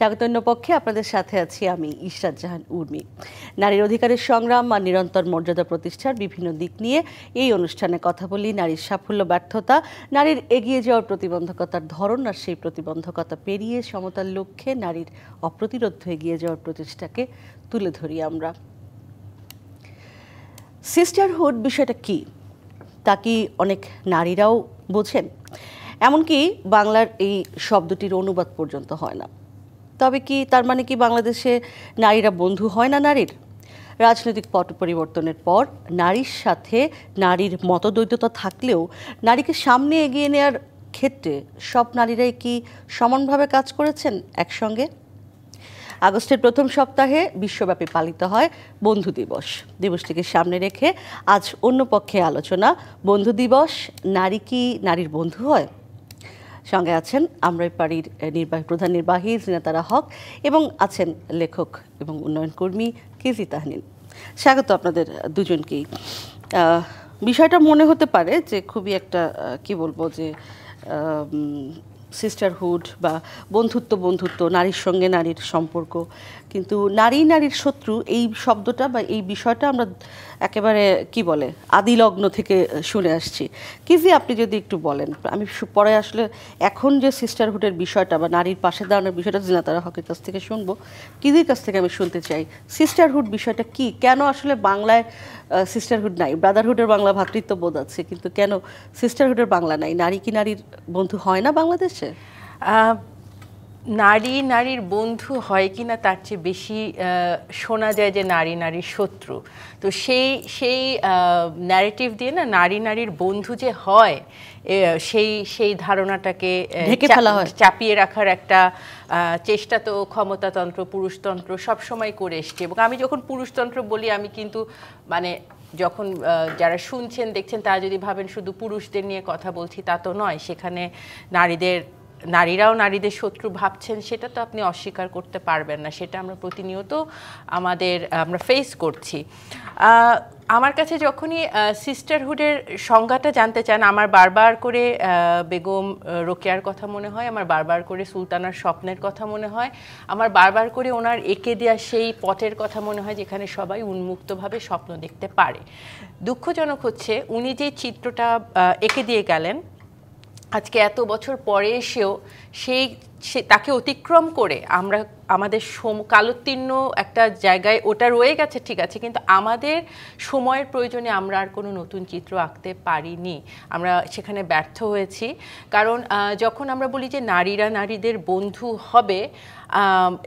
স্বাগতন্য পক্ষে আপনাদের সাথে আছি আমি ইশরাত জাহান উর্মি। নারীর অধিকারের সংগ্রাম আর নিরন্তর মর্যাদা প্রতিষ্ঠার বিভিন্ন দিক নিয়ে এই অনুষ্ঠানে কথা বলি। নারীর সাফল্য, ব্যর্থতা, নারীর এগিয়ে যাওয়ার প্রতিবন্ধকতার ধরন আর সেই প্রতিবন্ধকতা পেরিয়ে সমতার লক্ষ্যে নারীর অপ্রতিরোধ্য এগিয়ে যাওয়ার প্রচেষ্টাকে তুলে ধরি আমরা। সিস্টারহুড বিষয়টা কি তা কি অনেক নারীরাও বোঝেন? এমনকি বাংলার এই শব্দটির অনুবাদ পর্যন্ত হয় না। তবে কি তার মানে কি বাংলাদেশে নারীরা বন্ধু হয় না নারীর? রাজনৈতিক পট পরিবর্তনের পর নারীর সাথে নারীর মতদ্বৈততা থাকলেও নারীকে সামনে এগিয়ে নেওয়ার ক্ষেত্রে সব নারীরাই কি সমানভাবে কাজ করেছেন একসঙ্গে? আগস্টের প্রথম সপ্তাহে বিশ্বব্যাপী পালিত হয় বন্ধু দিবস। দিবসটিকে সামনে রেখে আজ অন্য পক্ষে আলোচনা, বন্ধু দিবস, নারী কি নারীর বন্ধু হয়? সঙ্গে আছেন আমরাই পাড়ির প্রধান নির্বাহী জিনাতারা হক এবং আছেন লেখক এবং উন্নয়ন কর্মী কেজি তাহনিন। স্বাগত আপনাদের দুজনকেই। বিষয়টা মনে হতে পারে যে খুবই একটা কি বলবো যে সিস্টারহুড বা বন্ধুত্ব নারীর সঙ্গে নারীর সম্পর্ক, কিন্তু নারীর শত্রু এই শব্দটা বা এই বিষয়টা আমরা একেবারে কি বলে আদি লগ্ন থেকে শুনে আসছি। কিজি আপনি যদি একটু বলেন, আমি পরে আসলে এখন যে সিস্টারহুডের বিষয়টা বা নারীর পাশে দাঁড়ানোর বিষয়টা জিনাতারা হকের কাছ থেকে শুনবো। কিজির কাছ থেকে আমি শুনতে চাই সিস্টারহুড বিষয়টা কি, কেন আসলে বাংলায় সিস্টারহুড নাই? ব্রাদারহুডের বাংলা ভ্রাতৃত্ববোধ আছে, কিন্তু কেন সিস্টারহুডের বাংলা নাই? নারী কি নারীর বন্ধু হয় না বাংলাদেশে? নারীর বন্ধু হয় কি না তার চেয়ে বেশি শোনা যায় যে নারীর শত্রু। তো সেই ন্যারেটিভ দিয়ে না নারীর বন্ধু যে হয় সেই ধারণাটাকে চাপিয়ে রাখার একটা চেষ্টা তো ক্ষমতাতন্ত্র, পুরুষতন্ত্র সবসময় করে এসছে। এবং আমি যখন পুরুষতন্ত্র বলি, আমি কিন্তু মানে যখন যারা শুনছেন দেখছেন তারা যদি ভাবেন শুধু পুরুষদের নিয়ে কথা বলছি, তা তো নয়। সেখানে নারীরাও নারীদের শত্রু ভাবছেন, সেটা তো আপনি অস্বীকার করতে পারবেন না। সেটা আমরা প্রতিনিয়ত আমরা ফেস করছি। আমার কাছে যখনই সিস্টারহুডের সংজ্ঞাটা জানতে চান, আমার বারবার করে বেগম রোকেয়ার কথা মনে হয়, আমার বারবার করে সুলতানার স্বপ্নের কথা মনে হয়, আমার বারবার করে ওনার এঁকে দেওয়া সেই পথের কথা মনে হয় যেখানে সবাই উন্মুক্তভাবে স্বপ্ন দেখতে পারে। দুঃখজনক হচ্ছে উনি যে চিত্রটা এঁকে দিয়ে গেলেন, আজকে এত বছর পরে এসেও তাকে অতিক্রম করে আমরা আমাদের কালোত্তীর্ণ একটা জায়গায় ওটা রয়ে গেছে, ঠিক আছে, কিন্তু আমাদের সময়ের প্রয়োজনে আমরা আর কোনো নতুন চিত্র আঁকতে পারিনি। আমরা সেখানে ব্যর্থ হয়েছি। কারণ যখন আমরা বলি যে নারীরা নারীদের বন্ধু হবে,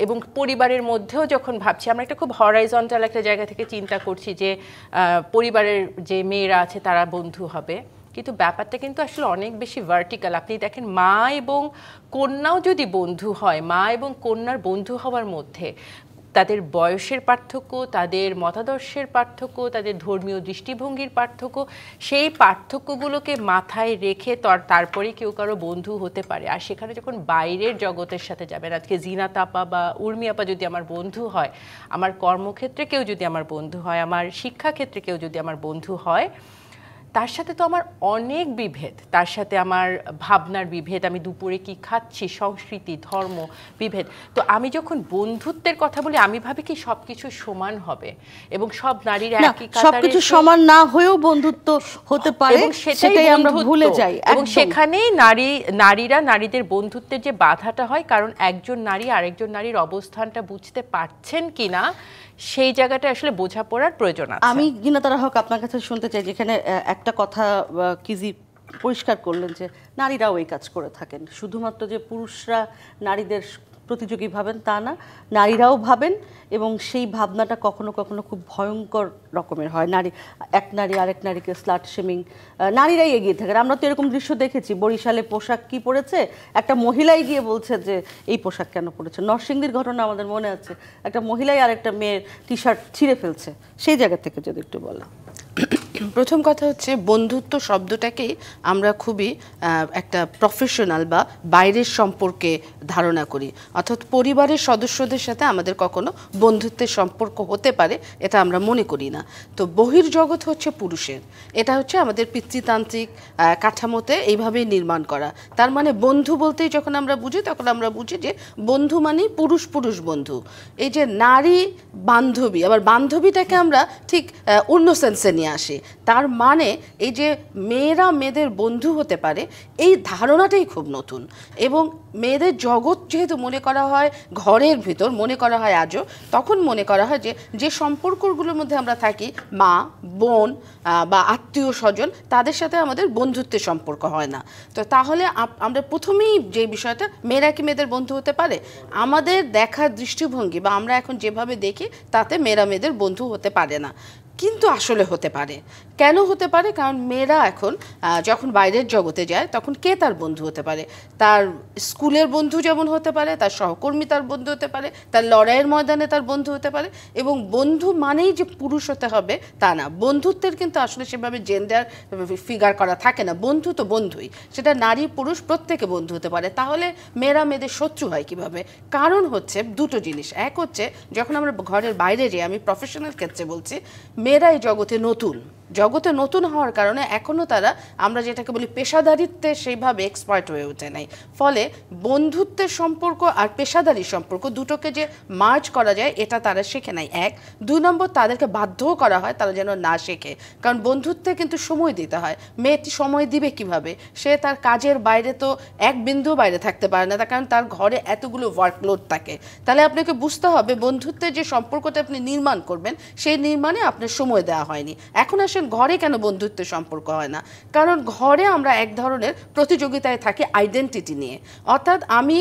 এবং পরিবারের মধ্যেও যখন ভাবছি, আমরা একটা খুব হরাইজন্টাল একটা জায়গা থেকে চিন্তা করছি যে পরিবারের যে মেয়েরা আছে তারা বন্ধু হবে, কিন্তু ব্যাপারটা কিন্তু আসলে অনেক বেশি ভার্টিক্যাল। আপনি দেখেন, মা এবং কন্যাও যদি বন্ধু হয়, মা এবং কন্যার বন্ধু হওয়ার মধ্যে তাদের বয়সের পার্থক্য, তাদের মতাদর্শের পার্থক্য, তাদের ধর্মীয় দৃষ্টিভঙ্গির পার্থক্য, সেই পার্থক্যগুলোকে মাথায় রেখে তারপরে কেউ কারো বন্ধু হতে পারে। আর সেখানে যখন বাইরের জগতের সাথে যাবেন, আজকে জিনাত আপা বা উর্মি আপা যদি আমার বন্ধু হয়, আমার কর্মক্ষেত্রে কেউ যদি আমার বন্ধু হয়, আমার শিক্ষাক্ষেত্রে কেউ যদি আমার বন্ধু হয়, তার সাথে তো আমার অনেক বিভেদ, তার সাথে আমার ভাবনার বিভেদ, আমি দুপুরে কি খাচ্ছি, সংস্কৃতি, ধর্ম বিভেদ। তো আমি যখন বন্ধুত্বের কথা বলি, আমি ভাবি কি সবকিছু সমান হবে এবং সব নারীরা একই কাতারে, সবকিছু সমান না হয়েও বন্ধুত্ব হতে পারে, সেটাই আমরা ভুলে যাই। এবং সেখানেই নারীরা নারীদের বন্ধুত্বের যে বাধাটা হয়, কারণ একজন নারী আরেকজন নারীর অবস্থানটা বুঝতে পারছেন কিনা সেই জায়গাটা আসলে বোঝাপড়ার প্রয়োজন আছে। আমি জিনাতারা হক আপনার কাছে শুনতে চাই, যেখানে একটা কথা কিজি পরিষ্কার করলেন যে নারীরাও এই কাজ করে থাকেন, শুধুমাত্র যে পুরুষরা নারীদের প্রতিযোগী ভাবেন তা না, নারীরাও ভাবেন, এবং সেই ভাবনাটা কখনো কখনো খুব ভয়ঙ্কর রকমের হয়। এক নারী আরেক নারীকে স্লাট শেমিং, নারীরাই এগিয়ে থাকেন। আমরা তো এরকম দৃশ্য দেখেছি, বরিশালে পোশাক কি পরেছে, একটা মহিলাই গিয়ে বলছে যে এই পোশাক কেন পরেছে। নরসিংদীর ঘটনা আমাদের মনে আছে, একটা মহিলাই আর একটা মেয়ের টি শার্ট ছিঁড়ে ফেলছে। সেই জায়গা থেকে যদি একটু বলা। প্রথম কথা হচ্ছে বন্ধুত্ব শব্দটাকেই আমরা খুবই একটা প্রফেশনাল বা বাইরের সম্পর্কে ধারণা করি, অর্থাৎ পরিবারের সদস্যদের সাথে আমাদের কখনো বন্ধুত্বের সম্পর্ক হতে পারে এটা আমরা মনে করি না। তো বহির্জগৎ হচ্ছে পুরুষের, এটা হচ্ছে আমাদের পিতৃতান্ত্রিক কাঠামোতে এইভাবেই নির্মাণ করা। তার মানে বন্ধু বলতেই যখন আমরা বুঝি তখন আমরা বুঝি যে বন্ধু মানেই পুরুষ পুরুষ বন্ধু। এই যে নারী বান্ধবী, আবার বান্ধবীটাকে আমরা ঠিক অন্য সেন্সে নিয়ে আসি। তার মানে এই যে মেয়েরা মেয়েদের বন্ধু হতে পারে এই ধারণাটাই খুব নতুন। এবং মেয়েদের জগৎ যেহেতু মনে করা হয় ঘরের ভিতর, মনে করা হয় আজও, তখন মনে করা হয় যে যে সম্পর্কগুলোর মধ্যে আমরা থাকি, মা বোন বা আত্মীয় স্বজন, তাদের সাথে আমাদের বন্ধুত্বের সম্পর্ক হয় না। তো তাহলে আমরা প্রথমেই যে বিষয়টা, মেয়েরা কি মেয়েদের বন্ধু হতে পারে, আমাদের দেখার দৃষ্টিভঙ্গি বা আমরা এখন যেভাবে দেখি তাতে মেয়েরা মেয়েদের বন্ধু হতে পারে না। কিন্তু আসলে হতে পারে। কেন হতে পারে? কারণ মেয়েরা এখন যখন বাইরের জগতে যায় তখন কে তার বন্ধু হতে পারে? তার স্কুলের বন্ধু যেমন হতে পারে, তার সহকর্মী তার বন্ধু হতে পারে, তার লড়াইয়ের ময়দানে তার বন্ধু হতে পারে। এবং বন্ধু মানেই যে পুরুষ হতে হবে তা না। বন্ধুত্বের কিন্তু আসলে সেভাবে জেন্ডার ফিগার করা থাকে না। বন্ধু তো বন্ধুই, সেটা নারী পুরুষ প্রত্যেকে বন্ধু হতে পারে। তাহলে মেয়েরা মেয়েদের শত্রু হয় কিভাবে? কারণ হচ্ছে দুটো জিনিস। এক হচ্ছে যখন আমরা ঘরের বাইরে যাই, আমি প্রফেশনাল ক্ষেত্রে বলছি, মেয়েরা এই জগতে নতুন হওয়ার কারণে এখনও তারা, আমরা যেটাকে বলি পেশাদারিত্বে, সেইভাবে এক্সপার্ট হয়ে ওঠে নাই। ফলে বন্ধুত্বের সম্পর্ক আর পেশাদারি সম্পর্ক দুটোকে যে মার্জ করা যায় এটা তারা শেখে নাই। এক, দুই নম্বর, তাদেরকে বাধ্যও করা হয় তারা যেন না শেখে। কারণ বন্ধুত্বে কিন্তু সময় দিতে হয়। মেয়েটি সময় দিবে কিভাবে? সে তার কাজের বাইরে তো এক বিন্দু বাইরে থাকতে পারে না, তার কারণ তার ঘরে এতগুলো ওয়ার্কলোড থাকে। তাহলে আপনাকে বুঝতে হবে বন্ধুত্বের যে সম্পর্কটা আপনি নির্মাণ করবেন সেই নির্মাণে আপনার সময় দেওয়া হয়নি। এখন আসেন ঘরে কেন বন্ধুত্বের সম্পর্ক হয় না? কারণ ঘরে আমরা এক ধরনের প্রতিযোগিতায় থাকি আইডেন্টিটি নিয়ে। অর্থাৎ আমি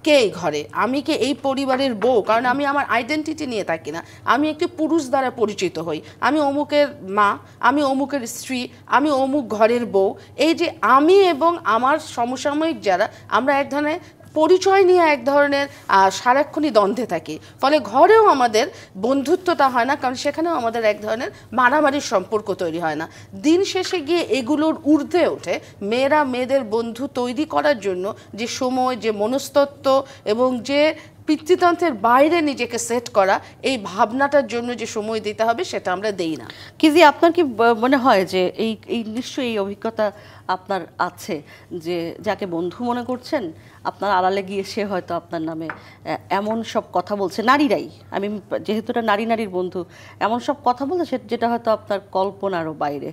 কে এই ঘরে, আমি কে এই পরিবারের বউ, কারণ আমি আমার আইডেন্টিটি নিয়ে থাকি না। আমি একটি পুরুষ দ্বারা পরিচিত হই, আমি অমুকের মা, আমি অমুকের স্ত্রী, আমি অমুক ঘরের বউ। এই যে আমি এবং আমার সমসাময়িক যারা, আমরা এক ধরনের পরিচয় নিয়ে এক ধরনের সারাক্ষণই দ্বন্দ্বে থাকি। ফলে ঘরেও আমাদের বন্ধুত্বটা হয় না, কারণ সেখানেও আমাদের এক ধরনের মারামারির সম্পর্ক তৈরি হয় না। দিন শেষে গিয়ে এগুলোর ঊর্ধ্বে ওঠে মেয়েরা মেয়েদের বন্ধু তৈরি করার জন্য যে সময়, যে মনস্তত্ত্ব এবং যে পিতৃতন্ত্রের বাইরে নিজেকে সেট করা, এই ভাবনাটার জন্য যে সময় দিতে হবে সেটা আমরা দেই না। কিজি, আপনার কি মনে হয় যে এই নিশ্চয়ই এই অভিজ্ঞতা আপনার আছে যে যাকে বন্ধু মনে করছেন আপনার আড়ালে গিয়ে সে হয়তো আপনার নামে এমন সব কথা বলছে, নারীরাই, আমি যেহেতু এটা নারীর বন্ধু, এমন সব কথা বলছে যেটা হয়তো আপনার কল্পনারও বাইরে,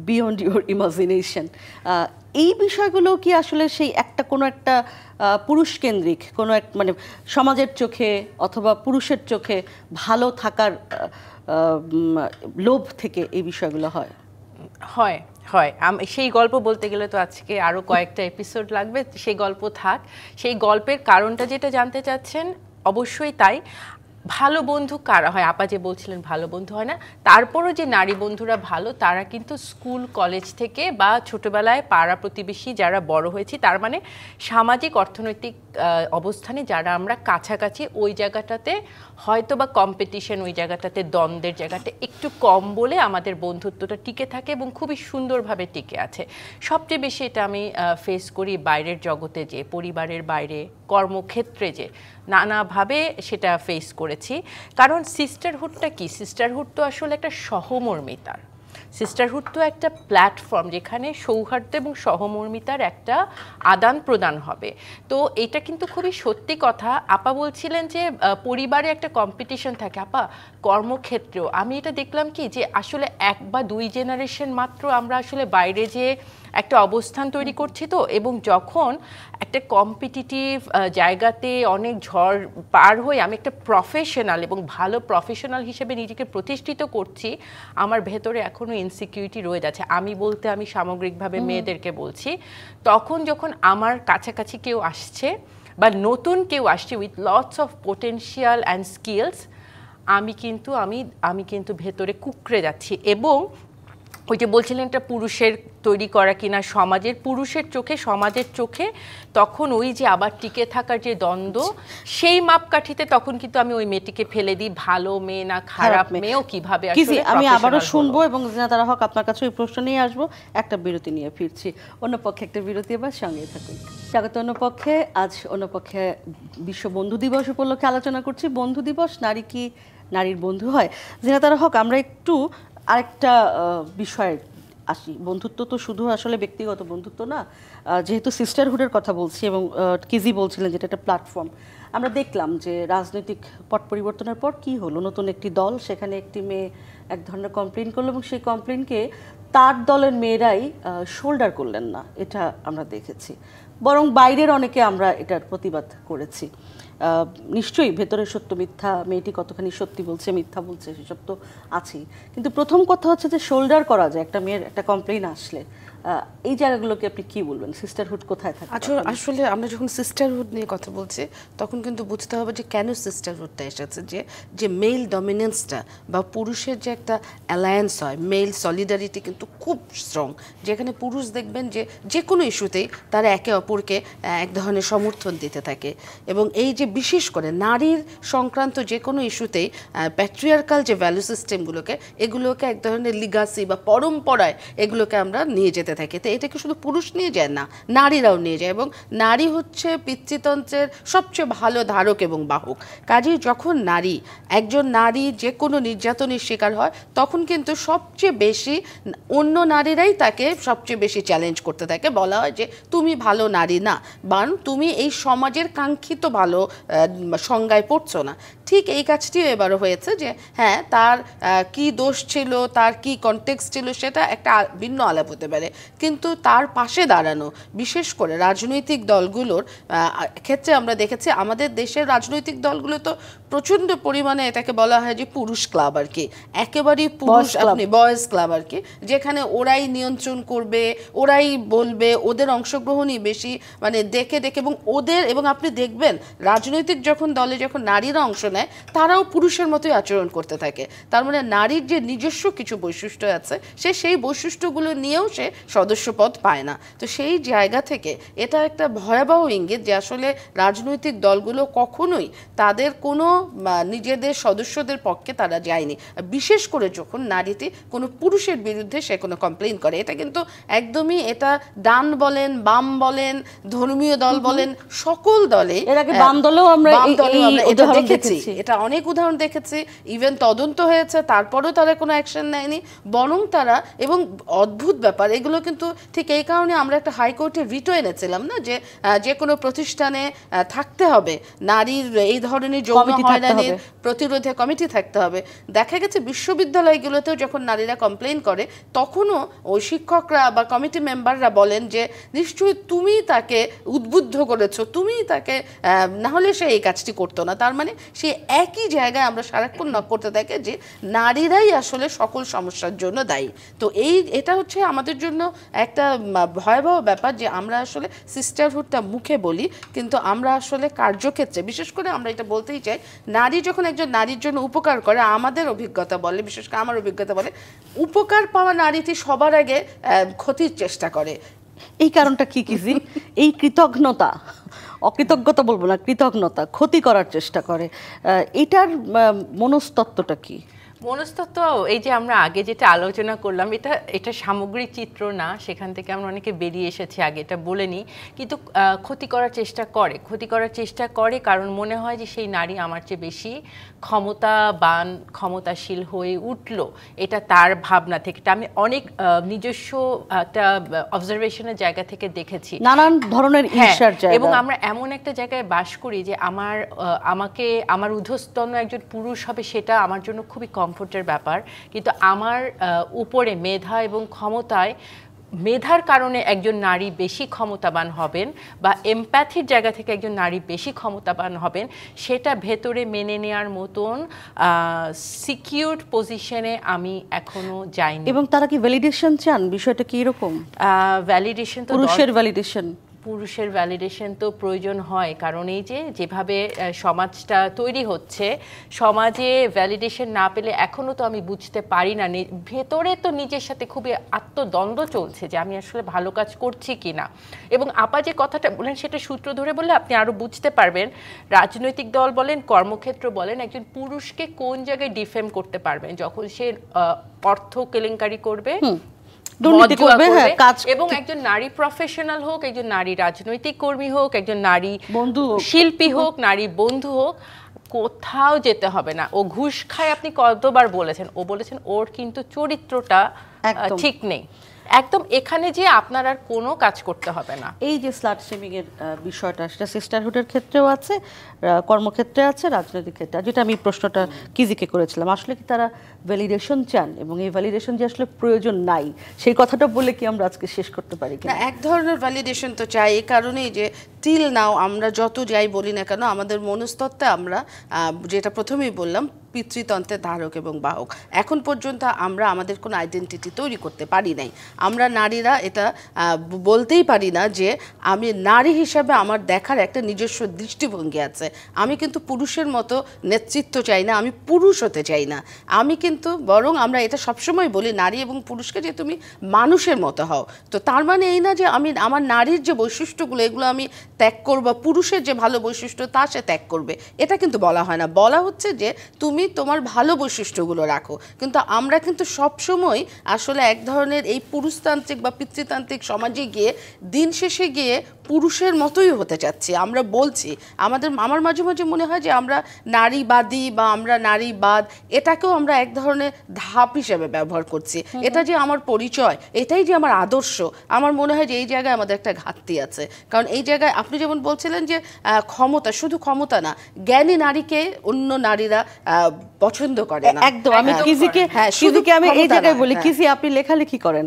বিয়ন্ড ইউর ইমাজিনেশন। এই বিষয়গুলো কি আসলে সেই কোনো একটা পুরুষকেন্দ্রিক কোনো এক, মানে সমাজের চোখে অথবা পুরুষের চোখে ভালো থাকার লোভ থেকে এই বিষয়গুলো হয়? হয় হয় সেই গল্প বলতে গেলে তো আজকে আরও কয়েকটা এপিসোড লাগবে। সেই গল্প থাক, সেই গল্পের কারণটা যেটা জানতে চাচ্ছেন অবশ্যই তাই। ভালো বন্ধু কারা হয়? আপা যে বলছিলেন ভালো বন্ধু হয় না, তারপরও যে নারী বন্ধুরা ভালো, তারা কিন্তু স্কুল কলেজ থেকে বা ছোটবেলায় পাড়া প্রতিবেশী যারা বড় হয়েছি, তার মানে সামাজিক অর্থনৈতিক অবস্থানে যারা আমরা কাছাকাছি, ওই জায়গাটাতে হয়তো বা কম্পিটিশন, ওই জায়গাটাতে দ্বন্দ্বের জায়গাটা একটু কম বলে আমাদের বন্ধুত্বটা টিকে থাকে এবং খুবই সুন্দরভাবে টিকে আছে। সবচেয়ে বেশি এটা আমি ফেস করি বাইরের জগতে, যে পরিবারের বাইরে কর্মক্ষেত্রে যে নানাভাবে সেটা ফেস করেছি। কারণ সিস্টারহুডটা কি? সিস্টারহুড তো আসলে একটা সহমর্মিতার, সিস্টারহুড তো একটা প্ল্যাটফর্ম যেখানে সৌহার্দ্য এবং সহমর্মিতার একটা আদান প্রদান হবে। তো এটা কিন্তু খুবই সত্যি কথা। আপা বলছিলেন যে পরিবারে একটা কম্পিটিশন থাকে, আপা কর্মক্ষেত্রেও আমি এটা দেখলাম কি, যে আসলে 1 বা 2 জেনারেশন মাত্র আমরা আসলে বাইরে যে একটা অবস্থান তৈরি করছি। তো এবং যখন একটা কম্পিটিটিভ জায়গাতে অনেক ঝড় পার হয়ে আমি একটা প্রফেশনাল এবং ভালো প্রফেশনাল হিসেবে নিজেকে প্রতিষ্ঠিত করছি, আমার ভেতরে এখনও ইনসিকিউরিটি রয়ে যাচ্ছে। আমি বলতে আমি সামগ্রিকভাবে মেয়েদেরকে বলছি। তখন যখন আমার কাছাকাছি কেউ আসছে বা নতুন কেউ আসছে with lots of potential and skills, আমি কিন্তু ভেতরে কুঁকড়ে যাচ্ছি। এবং ওই যে বলছিলেন এটা পুরুষের তৈরি করা কিনা সমাজের, পুরুষের চোখে সমাজের চোখে তখন ওই যে আবার টিকে থাকার যে দ্বন্দ্ব, সেই মাপকাঠিতে তখন কিন্তু আমি ওই মেয়েটিকে ফেলে দিই, ভালো মেয়ে না খারাপ মেয়েও কিভাবে আসলে। আমি আবারও শুনবো এবং জিনাত হক আপনার কাছে ওই প্রশ্ন নিয়ে আসবো, একটা বিরতি নিয়ে ফিরছি। অন্য পক্ষে একটা বিরতি, এবার সঙ্গেই থাকুন। স্বাগত অন্য পক্ষে। আজ অন্য পক্ষে বিশ্ব বন্ধু দিবস উপলক্ষে আলোচনা করছি। বন্ধু দিবস, নারী কি নারীর বন্ধু হয়? জিনাত হক, আমরা একটু আরেকটা বিষয়ে আসি। বন্ধুত্ব তো শুধু আসলে ব্যক্তিগত বন্ধুত্ব না, যেহেতু সিস্টারহুডের কথা বলছি এবং কিজি বলছিলেন যেটা একটা প্ল্যাটফর্ম, আমরা দেখলাম যে রাজনৈতিক পট পরিবর্তনের পর কি হলো, নতুন একটি দল, সেখানে একটি মেয়ে এক ধরনের কমপ্লেন করলো এবং সেই কমপ্লেনকে তার দলের মেয়েরাই শোল্ডার করলেন না, এটা আমরা দেখেছি। বরং বাইরের অনেকে আমরা এটার প্রতিবাদ করেছি। নিশ্চয়ই ভেতরে সত্য মিথ্যা, মেয়েটি কতখানি সত্যি বলছে মিথ্যা বলছে সেসব তো আছেই, কিন্তু প্রথম কথা হচ্ছে যে শোল্ডার করা যায় একটা মেয়ের একটা কমপ্লেন আসলে। এই জায়গাগুলোকে আপনি কি বলবেন? সিস্টারহুড কোথায় থাকে? আসলে আমরা যখন সিস্টারহুড নিয়ে কথা বলছি তখন কিন্তু বুঝতে হবে যে কেন সিস্টারহুডটা এসেছে। যে মেল ডমিনেন্সটা বা পুরুষের যে একটা অ্যালায়েন্স হয়, মেল সলিডারিটি কিন্তু খুব স্ট্রং, যেখানে পুরুষ দেখবেন যে কোনো ইস্যুতেই তারা একে অপরকে এক ধরনের সমর্থন দিতে থাকে। এবং এই যে বিশেষ করে নারীর সংক্রান্ত যে কোনো ইস্যুতেই প্যাট্রিয়ার্কাল যে ভ্যালু সিস্টেমগুলোকে, এগুলোকে এক ধরনের লিগাসি বা পরম্পরায় এগুলোকে আমরা নিয়ে যেতে থাকি। তো এটাকে শুধু পুরুষ নিয়ে যায় না, নারীরাও নিয়ে যায়, এবং নারী হচ্ছে পিতৃতন্ত্রের সবচেয়ে ভালো ধারক এবং বাহক। কাজেই যখন একজন নারী যে কোনো নির্যাতনের শিকার হয়, তখন কিন্তু সবচেয়ে বেশি অন্য নারীরাই তাকে সবচেয়ে বেশি চ্যালেঞ্জ করতে থাকে। বলা হয় যে তুমি ভালো নারী না, বা তুমি এই সমাজের কাঙ্ক্ষিত ভালো সংজ্ঞায় পড়ছো না। ঠিক এই কাজটিও এবারও হয়েছে যে হ্যাঁ, তার কি দোষ ছিল, তার কি কনটেক্সট ছিল, সেটা একটা ভিন্ন আলাপ হতে পারে, কিন্তু তার পাশে দাঁড়ানো, বিশেষ করে রাজনৈতিক দলগুলোর ক্ষেত্রে আমরা দেখেছি, আমাদের দেশের রাজনৈতিক দলগুলো তো প্রচণ্ড পরিমাণে এটাকে বলা হয় যে পুরুষ ক্লাব আর কি, একেবারেই পুরুষ, আপনি বয়েজ ক্লাব আর কি, যেখানে ওরাই নিয়ন্ত্রণ করবে, ওরাই বলবে, ওদের অংশগ্রহণই বেশি, মানে দেখে এবং আপনি দেখবেন রাজনৈতিক দলে যখন নারীরা অংশ নেয়, তারাও পুরুষের মতোই আচরণ করতে থাকে। তার মানে নারীর যে নিজস্ব কিছু বৈশিষ্ট্য আছে, সেই বৈশিষ্ট্যগুলো নিয়েও সে সদস্যপদ পায় না। তো সেই জায়গা থেকে এটা একটা ভয়াবহ ইঙ্গিত যে আসলে রাজনৈতিক দলগুলো কখনোই তাদের কোনো নিজেদের সদস্যদের পক্ষে তারা যায়নি, বিশেষ করে যখন নারীটি কোনো পুরুষের বিরুদ্ধে সে কোনো কমপ্লেন করে। এটা কিন্তু একদমই, এটা ডান বলেন, বাম বলেন, ধর্মীয় দল বলেন, সকল দলে, এর আগে বাম দলেও আমরা এটা দেখেছি, এটা অনেক উদাহরণ দেখেছি। ইভেন তদন্ত হয়েছে, তারপরেও তারা কোনো অ্যাকশন নেয়নি, বরং তারা, এবং অদ্ভুত ব্যাপার এগুলো কিন্তু ঠিক এই কারণে আমরা একটা হাইকোর্টে রিটও এনেছিলাম না, যে কোনো প্রতিষ্ঠানে থাকতে হবে নারীর এই ধরনের যৌন হয়রানির প্রতিরোধে কমিটি থাকতে হবে। দেখা গেছে বিশ্ববিদ্যালয়গুলোতেও যখন নারীরা কমপ্লেন করে, তখনও ওই শিক্ষকরা বা কমিটি মেম্বাররা বলেন যে নিশ্চয়ই তুমি তাকে উদ্বুদ্ধ করেছো, তুমি তাকে, না হলে সে এই কাজটি করতো না। তার মানে সে একই জায়গায় আমরা সারাক্ষণ নক করতে থাকে যে নারীরাই আসলে সকল সমস্যার জন্য দায়ী। তো এটা হচ্ছে আমাদের জন্য একটা ভয়াবহ ব্যাপার যে আমরা আসলে সিস্টারহুডটা মুখে বলি, কিন্তু আমরা আসলে কার্যক্ষেত্রে, বিশেষ করে আমরা এটা বলতেই চাই, নারী যখন একজন নারীর জন্য উপকার করে, আমাদের অভিজ্ঞতা বলে, বিশেষ করে আমার অভিজ্ঞতা বলে, উপকার পাওয়া নারীটি সবার আগে ক্ষতির চেষ্টা করে। এই কারণটা কি কিজি? এই কৃতজ্ঞতা, অকৃতজ্ঞতা বলবো না, কৃতজ্ঞতা, ক্ষতি করার চেষ্টা করে, এটার মনস্তত্ত্বটা কি? মনস্তত্ত্ব, এই যে আমরা আগে যেটা আলোচনা করলাম, এটা সামগ্রিক চিত্র না, সেখান থেকে আমরা অনেকে বেরিয়ে এসেছি, আগে এটা বলে নিই। কিন্তু ক্ষতি করার চেষ্টা করে কারণ মনে হয় যে সেই নারী আমার চেয়ে বেশি ক্ষমতাবান, ক্ষমতাশীল হয়ে উঠলো, এটা তার ভাবনা থেকে। আমি অনেক নিজস্ব একটা অবজারভেশনের জায়গা থেকে দেখেছি নানান ধরনের ঈর্ষার জায়গা, এবং আমরা এমন একটা জায়গায় বাস করি যে আমার ঊর্ধ্বস্তন একজন পুরুষ হবে, সেটা আমার জন্য খুবই কমফোর্টের ব্যাপার, কিন্তু আমার উপরে মেধা এবং মেধার কারণে একজন নারী বেশি ক্ষমতাবান হবেন বা এমপ্যাথির জায়গা থেকে একজন নারী বেশি ক্ষমতাবান হবেন, সেটা ভেতরে মেনে নেওয়ার মতন সিকিউরড পজিশনে আমি এখনো যাইনি। এবং তারা কি ভ্যালিডেশন চান? বিষয়টা কি এরকম? ভ্যালিডেশন তো পুরুষের ভ্যালিডেশন পুরুষের ভ্যালিডেশন তো প্রয়োজন হয়, কারণ এই যে যেভাবে সমাজটা তৈরি হচ্ছে, সমাজে ভ্যালিডেশন না পেলে এখনো তো আমি বুঝতে পারি না, ভেতরে তো নিজের সাথে খুবই আত্মদ্বন্দ্ব চলছে যে আমি আসলে ভালো কাজ করছি কিনা। এবং আপা যে কথাটা বলেন সেটা সূত্র ধরে বললে আপনি আরো বুঝতে পারবেন। রাজনৈতিক দল বলেন, কর্মক্ষেত্র বলেন, একজন পুরুষকে কোন জায়গায় ডিফেম করতে পারবেন, যখন সে অর্থ কেলেঙ্কারি করবে, দুর্নীতি করবে, হ্যাঁ, কাজ, এবং একজন নারী প্রফেশনাল হোক, একজন নারী রাজনৈতিক কর্মী হোক, একজন নারী বন্ধু শিল্পী হোক, নারী বন্ধু হোক, কোথাও যেতে হবে না। ও ঘুষ খায়, আপনি কতবার বলেছেন, ও বলেছেন ওর কিন্তু চরিত্রটা ঠিক নেই একদম, এখানে যে আপনার আর কোনো কাজ করতে হবে না। এই যে স্লাট শেমিং এর বিষয়টা, সেটা সিস্টারহুডের ক্ষেত্রেও আছে, কর্মক্ষেত্রে আছে, রাজনৈতিক ক্ষেত্রে। যেটা আমি প্রশ্নটা কিজিকে করেছিলাম, আসলে কি তারা ভ্যালিডেশন চান, এবং এই ভ্যালিডেশন যে আসলে প্রয়োজন নাই, সেই কথাটা বলে কি আমরা আজকে শেষ করতে পারি কিনা? এক ধরনের ভ্যালিডেশন তো চাই, এই কারণেই যে টিল নাও আমরা যত যাই বলি না কেন, আমাদের মনস্তত্ত্বে আমরা যেটা প্রথমেই বললাম, পিতৃতন্ত্রের ধারক এবং বাহক। এখন পর্যন্ত আমরা আমাদের কোনো আইডেন্টিটি তৈরি করতে পারি নাই। আমরা নারীরা এটা বলতেই পারি না যে আমি নারী হিসাবে আমার দেখার একটা নিজস্ব দৃষ্টিভঙ্গি আছে। আমি কিন্তু পুরুষের মতো নেতৃত্ব চাই না, আমি পুরুষ হতে চাই না। আমি কিন্তু বরং আমরা এটা সবসময় বলি নারী এবং পুরুষকে যে তুমি মানুষের মতো হও। তো তার মানে এই না যে আমি আমার নারীর যে বৈশিষ্ট্যগুলো এগুলো আমি ত্যাগ করব, পুরুষের যে ভালো বৈশিষ্ট্য তা সে ত্যাগ করবে, এটা কিন্তু বলা হয় না। বলা হচ্ছে যে তুমি তোমার ভালো বৈশিষ্ট্যগুলো রাখো। কিন্তু আমরা কিন্তু সবসময় আসলে এক ধরনের এই পুরুষতান্ত্রিক বা পিতৃতান্ত্রিক সমাজে গিয়ে দিন শেষে গিয়ে পুরুষের মতোই হতে চাচ্ছি। আমরা বলছি আমার মাঝে মাঝে মনে হয় যে আমরা নারীবাদী বা আমরা নারীবাদ, এটাকেও আমরা এক ধরনের ধাপ হিসেবে ব্যবহার করছি। এটা যে আমার পরিচয়, এটাই যে আমার আদর্শ, আমার মনে হয় যে এই জায়গায় আমাদের একটা ঘাটতি আছে। কারণ এই জায়গায় আপনি যেমন বলছিলেন যে ক্ষমতা, শুধু ক্ষমতা না, জ্ঞানী নারীকে অন্য নারীরা পছন্দ করে না। একদম। আমি কিজিকে আমি এই জায়গায় বলি, কিজি আপনি লেখালেখি করেন,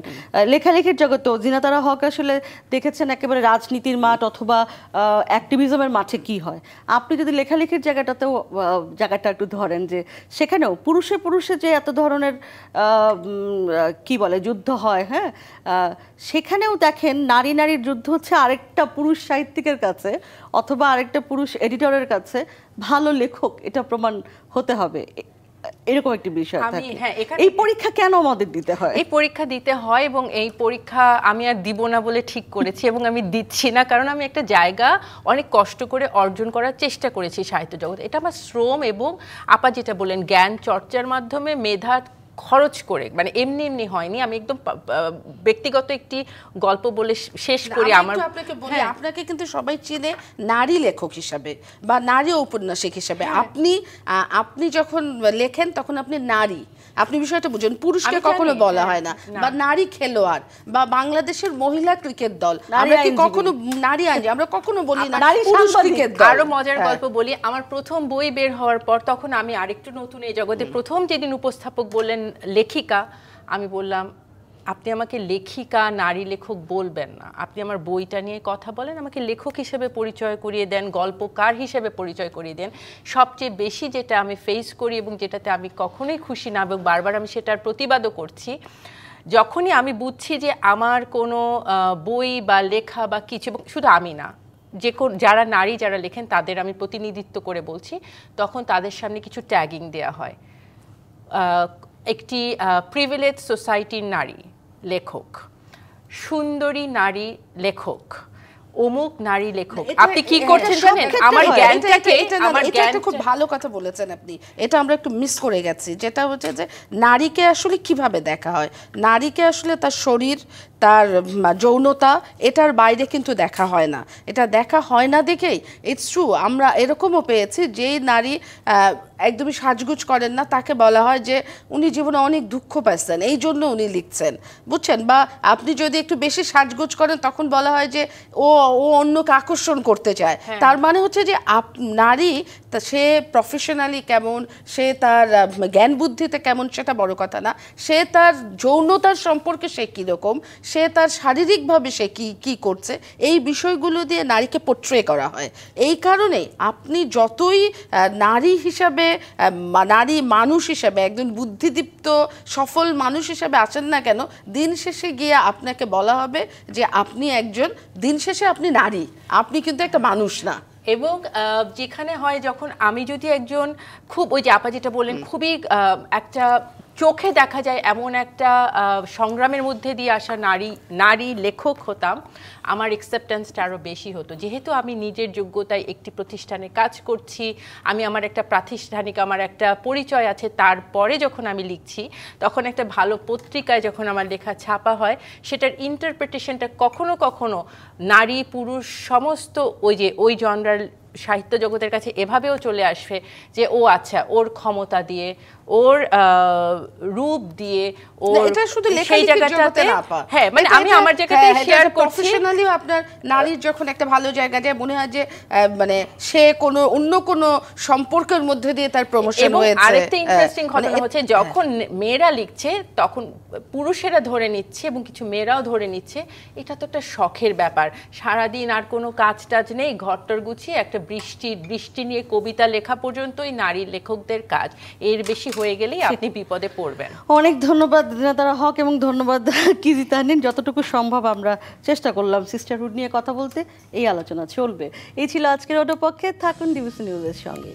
লেখালেখির জগতে জিনাতারা হক আসলে দেখেছেন একেবারে রাজনীতির মাঠ অথবা অ্যাক্টিভিজমের মাঠে কি হয়। আপনি যদি লেখালেখির জায়গাটা একটু ধরেন, যে সেখানেও পুরুষে যে এত ধরনের কি বলে যুদ্ধ হয়, হ্যাঁ, সেখানেও দেখেন নারীর যুদ্ধ হচ্ছে আরেকটা পুরুষ সাহিত্যিকের কাছে অথবা আরেকটা পুরুষ এডিটরের কাছে ভালো লেখক এটা প্রমাণ হতে হবে, এরকম একটি বিষয় থাকে। এই পরীক্ষা কেন আমাদের দিতে হয়? এই পরীক্ষা দিতে হয়, এবং এই পরীক্ষা আমি আর দিব না বলে ঠিক করেছি, এবং আমি দিচ্ছি না, কারণ আমি একটা জায়গা অনেক কষ্ট করে অর্জন করার চেষ্টা করেছি সাহিত্য জগৎ। এটা আমার শ্রম, এবং আপা যেটা বলেন জ্ঞান চর্চার মাধ্যমে মেধা খরচ করে, মানে এমনি হয়নি। আমি একদম ব্যক্তিগত একটি গল্প বলে শেষ করি। আপনাকে বলি, আপনাকে কিন্তু সবাই চিনে নারী লেখক হিসাবে বা নারী ঔপন্যাসিক হিসাবে। আপনি যখন লেখেন তখন আপনি নারী, আপনি বিষয়টা বুঝুন। পুরুষকে কখনো বলা হয় না, বা নারী খেলোয়াড় বা বাংলাদেশের মহিলা ক্রিকেট দল, আমরা কি কখনো নারী আইনজীবী, আমরা কখনো বলি না পুরুষ ক্রিকেট দল। আরো মজার গল্প বলি, আমার প্রথম বই বের হওয়ার পর, তখন আমি আরেকটু নতুন এই জগতে, প্রথম যেদিন উপস্থাপক বললেন লেখিকা, আমি বললাম আপনি আমাকে লেখিকা নারী লেখক বলবেন না, আপনি আমার বইটা নিয়ে কথা বলেন, আমাকে লেখক হিসেবে পরিচয় করিয়ে দেন, গল্পকার হিসেবে পরিচয় করিয়ে দেন। সবচেয়ে বেশি যেটা আমি ফেস করি এবং যেটাতে আমি কখনোই খুশি না, এবং বারবার আমি সেটার প্রতিবাদও করছি, যখনই আমি বুঝছি যে আমার কোনো বই বা লেখা বা কিছু, শুধু আমি না, যারা নারী যারা লেখেন তাদের আমি প্রতিনিধিত্ব করে বলছি, তখন তাদের সামনে কিছু ট্যাগিং দেয়া হয়। একটি প্রিভিলেজ সোসাইটির নারী লেখক, সুন্দরী নারী লেখক, অমুক নারী লেখক। আপনি কি করছেন জানেন? আমার জ্ঞানটাকে, এটা খুব ভালো কথা বলেছেন আপনি, এটা আমরা একটু মিস করে গেছি। যেটা হচ্ছে যে নারীকে আসলে কিভাবে দেখা হয়, নারীকে আসলে তার শরীর, তার যৌনতা, এটার বাইরে কিন্তু দেখা হয় না। এটা দেখা হয় না দেখেই ইটস ট্রু আমরা এরকমও পেয়েছি যেই নারী একদমই সাজগুজ করেন না, তাকে বলা হয় যে উনি জীবনে অনেক দুঃখ পাচ্ছেন, এই জন্য উনি লিখছেন, বুঝছেন। বা আপনি যদি একটু বেশি সাজগুজ করেন, তখন বলা হয় যে ও অন্যকে আকর্ষণ করতে চায়। তার মানে হচ্ছে যে নারী সে প্রফেশনালি কেমন, সে তার জ্ঞান বুদ্ধিতে কেমন সেটা বড় কথা না, সে তার যৌনতার সম্পর্কে সে কীরকম, সে তার শারীরিকভাবে সে কি করছে, এই বিষয়গুলো দিয়ে নারীকে পোট্রে করা হয়। এই কারণে আপনি যতই নারী হিসাবে, নারী মানুষ হিসাবে, একজন বুদ্ধিদীপ্ত সফল মানুষ হিসাবে আছেন না কেন, দিন শেষে গিয়ে আপনাকে বলা হবে যে আপনি একজন, দিন শেষে আপনি নারী, আপনি কিন্তু একটা মানুষ না। এবং যেখানে হয় যখন আমি যদি একজন খুব ওই যে আপা যেটা বললেন খুবই একটা চোখে দেখা যায় এমন একটা সংগ্রামের মধ্যে দিয়ে আসা নারী লেখক হতাম, আমার অ্যাকসেপ্টেন্সটা আরও বেশি হতো। যেহেতু আমি নিজের যোগ্যতায় একটি প্রতিষ্ঠানে কাজ করছি, আমি আমার একটা প্রাতিষ্ঠানিক আমার একটা পরিচয় আছে, তারপরে যখন আমি লিখছি তখন একটা ভালো পত্রিকায় যখন আমার লেখা ছাপা হয় সেটার ইন্টারপ্রিটেশনটা কখনো কখনো নারী পুরুষ সমস্ত ওই জনরাল সাহিত্য জগতের কাছে এভাবেও চলে আসবে যে ও আচ্ছা ওর ক্ষমতা দিয়ে, ওর রূপ দিয়ে, ওর এটা শুধু সেই জায়গাটাতে হ্যাঁ মানে আমি আমার জায়গাতে শেয়ার করছি। প্রফেশনালিও আপনার নারীর যখন একটা ভালো জায়গা যায় মনে হয় যে মানে সে কোনো অন্য কোনো সম্পর্কের মধ্যে দিয়ে তার প্রমোশন হয়েছে। এবং আরেকটা ইন্টারেস্টিং ঘটনা হচ্ছে যখন মেয়েরা লিখছে তখন পুরুষেরা ধরে নিচ্ছে এবং কিছু মেয়েরাও ধরে নিচ্ছে এটা তো একটা শখের ব্যাপার, সারাদিন আর কোনো কাজ টাজ নেই, ঘরটর গুছিয়ে একটা বৃষ্টি নিয়ে কবিতা লেখা পর্যন্তই নারী লেখকদের কাজ, এর বেশি হয়ে গেলেই আপনি বিপদে পড়বেন। অনেক ধন্যবাদ দিনাতারা হক এবং ধন্যবাদ কিজি তাহনিন। যতটুকু সম্ভব আমরা চেষ্টা করলাম সিস্টারহুড নিয়ে কথা বলতে, এই আলোচনা চলবে। এই ছিল আজকের অন্য পক্ষে। থাকুন ডিবিসি নিউজের সঙ্গে।